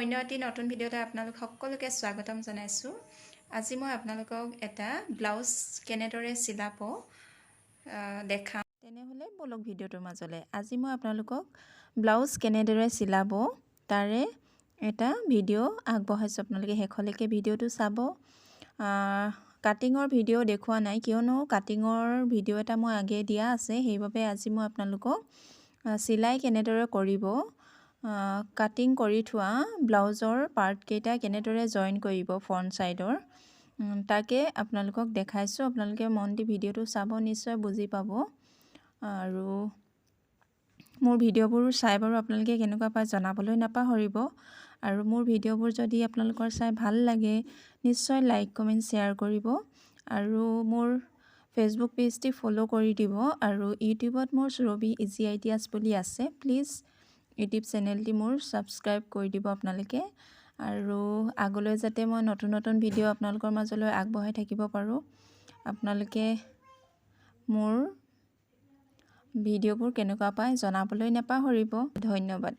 অন্য এটি নতুন ভিডিঅ'তে আপোনালোক সকলোকে স্বাগতম জনাইছোঁ। আজি মই আপোনালোকক এটা ব্লাউজ কেনেদৰে চিলাব দেখাম। তেনেহ'লে বলক ভিডিঅ'টোৰ মাজলৈ। আজি মই আপোনালোকক ব্লাউজ কেনেদৰে চিলাব তাৰে এটা ভিডিঅ' আগবঢ়াইছোঁ। আপোনালোকে শেষলৈকে ভিডিঅ'টো চাব। কাটিঙৰ ভিডিঅ' দেখুওৱা নাই, কিয়নো কাটিঙৰ ভিডিঅ' এটা মই আগে দিয়া আছে, সেইবাবে আজি মই আপোনালোকক চিলাই কেনেদৰে কৰিব, কাটিং কৰি থোৱা ব্লাউজৰ পাৰ্টকেইটা কেনেদৰে জইন কৰিব ফ্ৰণ্ট ছাইডৰ, তাকে আপোনালোকক দেখাইছোঁ। আপোনালোকে মন দি ভিডিঅ'টো চাব, নিশ্চয় বুজি পাব। আৰু মোৰ ভিডিঅ'বোৰ চাই বাৰু আপোনালোকে কেনেকুৱা পায় জনাবলৈ নাপাহৰিব। আৰু মোৰ ভিডিঅ'বোৰ যদি আপোনালোকৰ চাই ভাল লাগে নিশ্চয় লাইক কমেণ্ট শ্বেয়াৰ কৰিব। আৰু মোৰ ফেচবুক পেজটি ফ'ল' কৰি দিব। আৰু ইউটিউবত মোৰ সুৰভি ইজি আইডিয়াছ বুলি আছে, প্লিজ ইউটিউব চেনেলটি মোৰ ছাবস্ক্ৰাইব কৰি দিব আপোনালোকে। আৰু আগলৈ যাতে মই নতুন নতুন ভিডিঅ' আপোনালোকৰ মাজলৈ আগবঢ়াই থাকিব পাৰোঁ, আপোনালোকে মোৰ ভিডিঅ'বোৰ কেনেকুৱা পায় জনাবলৈ নাপাহৰিব। ধন্যবাদ।